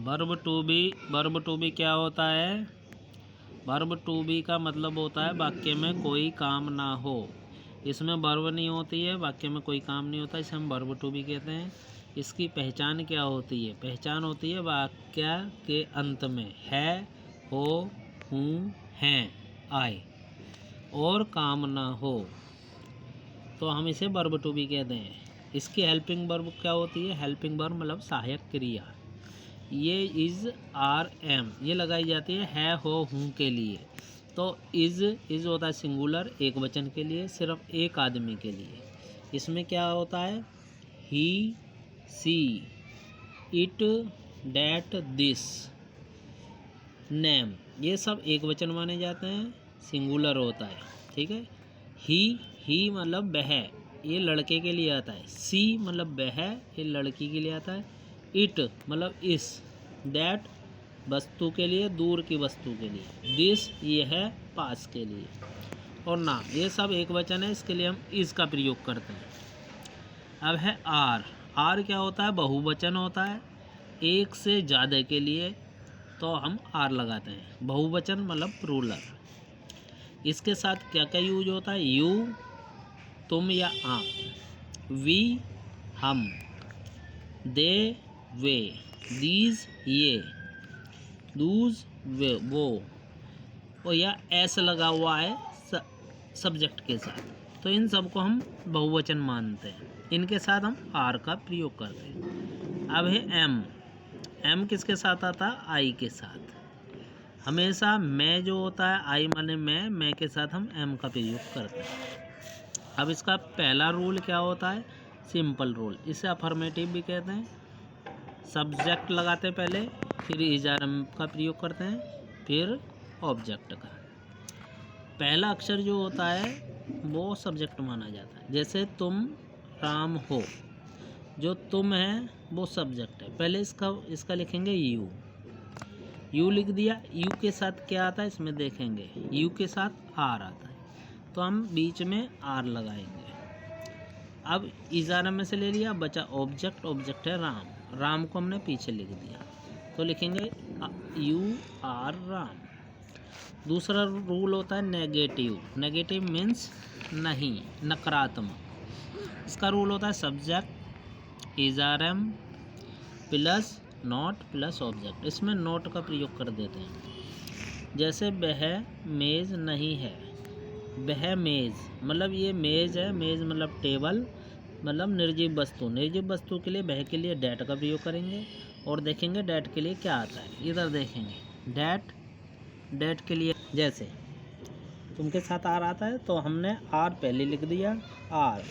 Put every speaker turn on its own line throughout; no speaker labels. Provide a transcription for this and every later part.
Verb to be क्या होता है? वर्ब टू बी का मतलब होता है वाक्य में कोई काम ना हो। इसमें वर्ब नहीं होती है, वाक्य में कोई काम नहीं होता, इसे हम वर्ब टू बी कहते हैं। इसकी पहचान क्या होती है? पहचान होती है वाक्य के अंत में है, हो, हूँ, हैं आए और काम ना हो, तो हम इसे वर्ब टू बी कहते हैं। इसकी हेल्पिंग वर्ब क्या होती है? हेल्पिंग वर्ब मतलब सहायक क्रिया। ये इज़, आर, एम ये लगाई जाती है, हो, हूँ के लिए। तो इज़ होता है सिंगुलर, एक वचन के लिए, सिर्फ एक आदमी के लिए। इसमें क्या होता है? ही, सी, इट, डैट, दिस, नेम ये सब एक वचन माने जाते हैं, सिंगुलर होता है। ठीक है। ही मतलब वह, ये लड़के के लिए आता है। सी मतलब वह, ये लड़की के लिए आता है। इट मतलब इस, दैट वस्तु के लिए, दूर की वस्तु के लिए। दिस ये है पास के लिए। और ना ये सब एक वचन है, इसके लिए हम इस का प्रयोग करते हैं। अब है आर क्या होता है? बहुवचन होता है, एक से ज़्यादा के लिए तो हम आर लगाते हैं। बहुवचन मतलब प्लूरल। इसके साथ क्या क्या यूज होता है? यू तुम या आप, वी हम, दे वे, दीज ये, दूज वे वो, और या एस लगा हुआ है सब्जेक्ट के साथ, तो इन सब को हम बहुवचन मानते हैं। इनके साथ हम आर का प्रयोग करते हैं। अब है एम किसके साथ आता है? आई के साथ। हमेशा मैं जो होता है, आई माने मैं के साथ हम एम का प्रयोग करते हैं। अब इसका पहला रूल क्या होता है? सिंपल रूल, इसे अफर्मेटिव भी कहते हैं। सब्जेक्ट लगाते हैं पहले, फिर इज आर एम का प्रयोग करते हैं, फिर ऑब्जेक्ट का। पहला अक्षर जो होता है वो सब्जेक्ट माना जाता है। जैसे तुम राम हो, जो तुम है वो सब्जेक्ट है। पहले इसका लिखेंगे यू लिख दिया। यू के साथ क्या आता है इसमें देखेंगे, यू के साथ आर आता है, तो हम बीच में आर लगाएंगे। अब इजारा में से ले लिया, बचा ऑब्जेक्ट है राम को हमने पीछे लिख दिया, तो लिखेंगे यू आर राम। दूसरा रूल होता है नेगेटिव मीन्स नहीं, नकारात्मक। इसका रूल होता है subject is are am plus not plus object. इसमें नॉट का प्रयोग कर देते हैं। जैसे वह मेज़ नहीं है, वह मेज़ मतलब ये मेज़ है, मेज़ मतलब टेबल, मतलब निर्जीव वस्तु के लिए वह के लिए डैट का प्रयोग करेंगे। और देखेंगे डैट के लिए क्या आता है, इधर देखेंगे डैट के लिए जैसे तुम के साथ आर आता है, तो हमने आर पहले लिख दिया, आर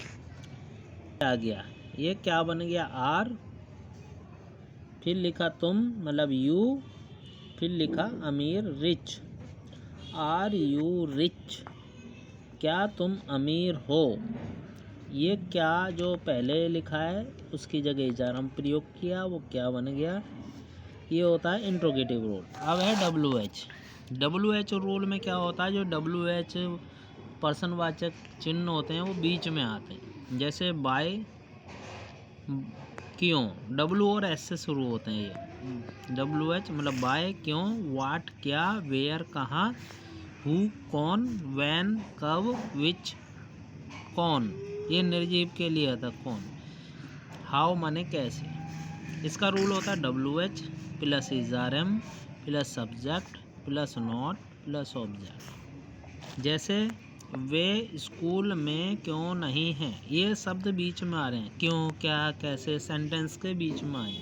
आ गया, ये क्या बन गया आर, फिर लिखा तुम मतलब यू, फिर लिखा अमीर रिच, आर यू रिच, क्या तुम अमीर हो। ये क्या जो पहले लिखा है उसकी जगह इजार हम प्रयोग किया, वो क्या बन गया, ये होता है इंट्रोगेटिव रूल। अब है डब्ल्यू एच रूल में क्या होता है? जो डब्ल्यू एच पर्सनवाचक चिन्ह होते हैं वो बीच में आते हैं। जैसे बाय, क्यों, डब्ल्यू और एस से शुरू होते हैं ये। डब्ल्यू एच मतलब बाय क्यों, वाट क्या, वेयर कहाँ, हु कौन, वैन कब, विच कौन, ये निर्जीव के लिए आता कौन, हाउ माने कैसे। इसका रूल होता है W H plus is are am plus subject plus not plus object. जैसे वे स्कूल में क्यों नहीं हैं, ये शब्द बीच में आ रहे हैं, क्यों, क्या, कैसे, सेंटेंस के बीच में आए।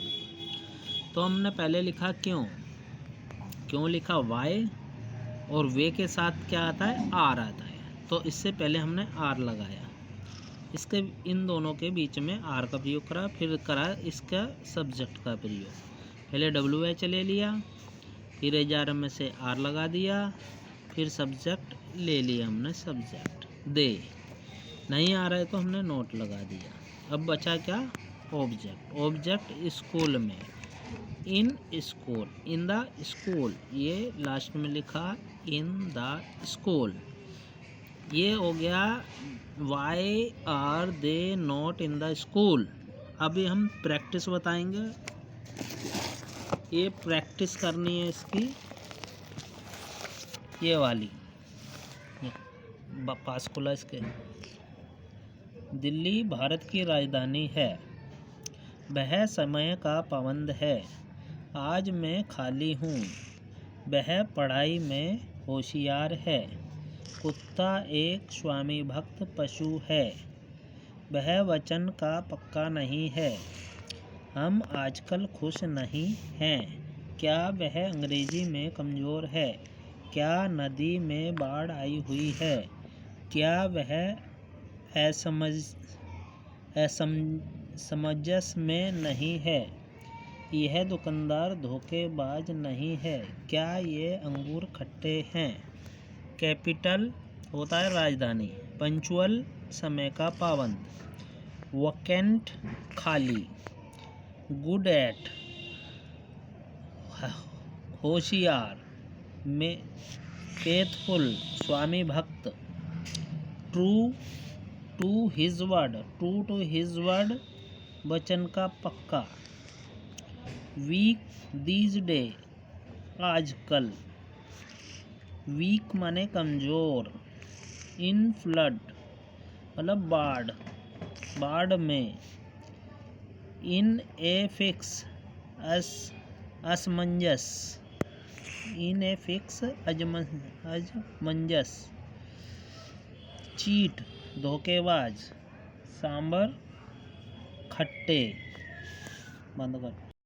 तो हमने पहले लिखा क्यों लिखा वाई, और वे के साथ क्या आता है आर आता है, तो इससे पहले हमने आर लगाया। इसके इन दोनों के बीच में आर का प्रयोग करा, फिर करा इसका सब्जेक्ट का प्रयोग। पहले डब्ल्यू एच ले लिया, फिर इजार में से आर लगा दिया, फिर सब्जेक्ट ले लिया हमने, सब्जेक्ट दे नहीं आ रहा है तो हमने नोट लगा दिया। अब बचा क्या ऑब्जेक्ट स्कूल में, in school, in the school, ये लास्ट में लिखा इन द स्कूल। ये हो गया why are they not in the school. अभी हम प्रैक्टिस बताएंगे। ये प्रैक्टिस करनी है इसकी, ये वाली पास खुला इसके। दिल्ली भारत की राजधानी है। वह समय का पाबंद है। आज मैं खाली हूँ। वह पढ़ाई में होशियार है। कुत्ता एक स्वामी भक्त पशु है। वह वचन का पक्का नहीं है। हम आजकल खुश नहीं हैं। क्या वह अंग्रेजी में कमज़ोर है? क्या नदी में बाढ़ आई हुई है? क्या वह असमंजस में नहीं है? यह दुकानदार धोखेबाज नहीं है। क्या ये अंगूर खट्टे हैं? कैपिटल होता है राजधानी। पंचुअल समय का पाबंद। वैकेंट खाली। गुड एट होशियार। में फेथफुल स्वामी भक्त। True to his word, true to his word वचन का पक्का। वीक दीज डे आजकल। वीक माने कमज़ोर। इन फ्लड मतलब बाढ़, बाढ़ में। इन ए फिक्स असमंजस। इन ए फिक्स अजमंजस। चीट धोखेबाज। सांबर खट्टे। बंद कर।